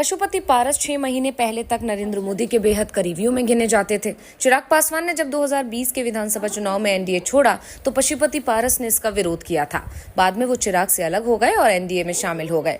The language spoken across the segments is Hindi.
पशुपति पारस 6 महीने पहले तक नरेंद्र मोदी के बेहद करीबियों में गिने जाते थे। चिराग पासवान ने जब 2020 के विधानसभा चुनाव में एनडीए छोड़ा तो पशुपति पारस ने इसका विरोध किया था। बाद में वो चिराग से अलग हो गए और एनडीए में शामिल हो गए।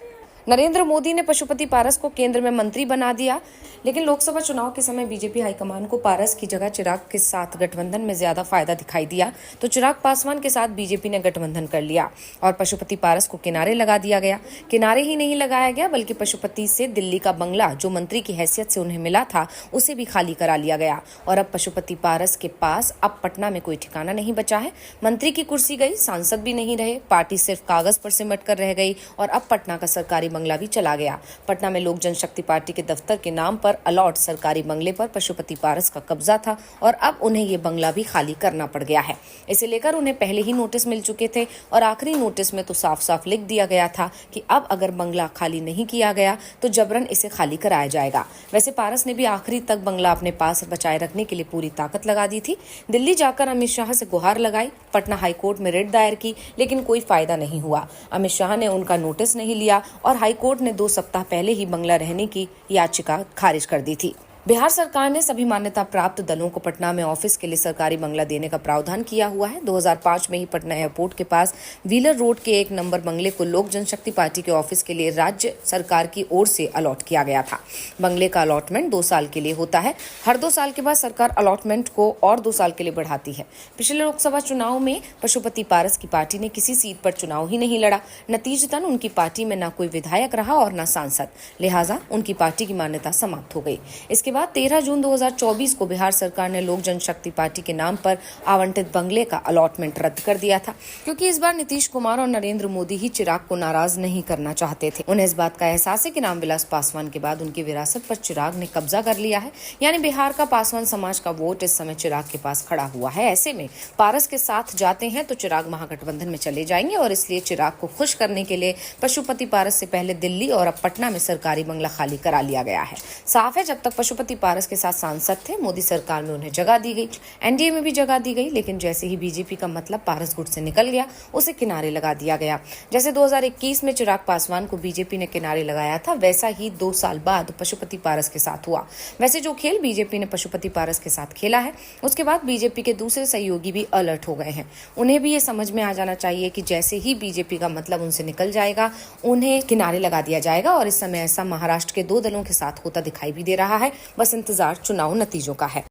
नरेंद्र मोदी ने पशुपति पारस को केंद्र में मंत्री बना दिया, लेकिन लोकसभा चुनाव के समय बीजेपी हाईकमान को पारस की जगह चिराग के साथ गठबंधन में ज्यादा फायदा दिखाई दिया, तो चिराग पासवान के साथ बीजेपी ने गठबंधन कर लिया और पशुपति पारस को किनारे लगा दिया गया। किनारे ही नहीं लगाया गया बल्कि पशुपति से दिल्ली का बंगला जो मंत्री की हैसियत से उन्हें मिला था उसे भी खाली करा लिया गया और अब पशुपति पारस के पास अब पटना में कोई ठिकाना नहीं बचा है। मंत्री की कुर्सी गई, सांसद भी नहीं रहे, पार्टी सिर्फ कागज पर सिमट कर रह गई और अब पटना का सरकारी बंगला भी चला गया। पटना में लोक जनशक्ति पार्टी के दफ्तर के नाम पर अलॉट सरकारी बंगले पर पशुपति पारस का कब्जा था और अब उन्हें ये बंगला भी खाली करना पड़ गया है। इसे लेकर उन्हें पहले ही नोटिस मिल चुके थे और आखिरी नोटिस में तो साफ साफ लिख दिया गया था कि अब अगर बंगला खाली नहीं किया गया तो जबरन इसे खाली कराया जाएगा। वैसे पारस ने भी आखिरी तक बंगला अपने पास बचाए रखने के लिए पूरी ताकत लगा दी थी। दिल्ली जाकर अमित शाह से गुहार लगाई, पटना हाईकोर्ट में रिट दायर की, लेकिन कोई फायदा नहीं हुआ। अमित शाह ने उनका नोटिस नहीं लिया और हाईकोर्ट ने 2 सप्ताह पहले ही बंगला रहने की याचिका खारिज कर दी थी। बिहार सरकार ने सभी मान्यता प्राप्त दलों को पटना में ऑफिस के लिए सरकारी बंगला देने का प्रावधान किया हुआ है। 2005 में ही पटना एयरपोर्ट के पास व्हीलर रोड के 1 नंबर बंगले को लोक जनशक्ति पार्टी के ऑफिस के लिए राज्य सरकार की ओर से अलॉट किया गया था। बंगले का अलॉटमेंट 2 साल के लिए होता है। हर 2 साल के बाद सरकार अलॉटमेंट को और 2 साल के लिए बढ़ाती है। पिछले लोकसभा चुनाव में पशुपति पारस की पार्टी ने किसी सीट पर चुनाव ही नहीं लड़ा। नतीजतन उनकी पार्टी में न कोई विधायक रहा और न सांसद, लिहाजा उनकी पार्टी की मान्यता समाप्त हो गई। इसके बाद 13 जून 2024 को बिहार सरकार ने लोक जनशक्ति पार्टी के नाम पर आवंटित बंगले का अलॉटमेंट रद्द कर दिया था, क्योंकि इस बार नीतीश कुमार और नरेंद्र मोदी ही चिराग को नाराज नहीं करना चाहते थे। उन्हें इस बात का एहसास है कि रामविलास पासवान के बाद उनकी विरासत पर चिराग ने कब्जा कर लिया है, यानी बिहार का पासवान समाज का वोट इस समय चिराग के पास खड़ा हुआ है। ऐसे में पारस के साथ जाते हैं तो चिराग महागठबंधन में चले जाएंगे और इसलिए चिराग को खुश करने के लिए पशुपति पारस से पहले दिल्ली और अब पटना में सरकारी बंगला खाली करा लिया गया है। साफ है, जब तक पशुपति पारस के साथ सांसद थे, मोदी सरकार में उन्हें जगह दी गई, एनडीए में भी जगह दी गई, लेकिन जैसे ही बीजेपी का मतलब पारस गुट से निकल गया उसे किनारे लगा दिया गया। जैसे 2021 में चिराग पासवान को बीजेपी ने किनारे लगाया था, वैसा ही 2 साल बाद पशुपति पारस के साथ हुआ। वैसे जो खेल बीजेपी ने पशुपति पारस के साथ खेला है, उसके बाद बीजेपी के दूसरे सहयोगी भी अलर्ट हो गए हैं। उन्हें भी ये समझ में आ जाना चाहिए कि जैसे ही बीजेपी का मतलब उनसे निकल जाएगा, उन्हें किनारे लगा दिया जाएगा और इस समय ऐसा महाराष्ट्र के 2 दलों के साथ होता दिखाई भी दे रहा है। बस इंतजार चुनाव नतीजों का है।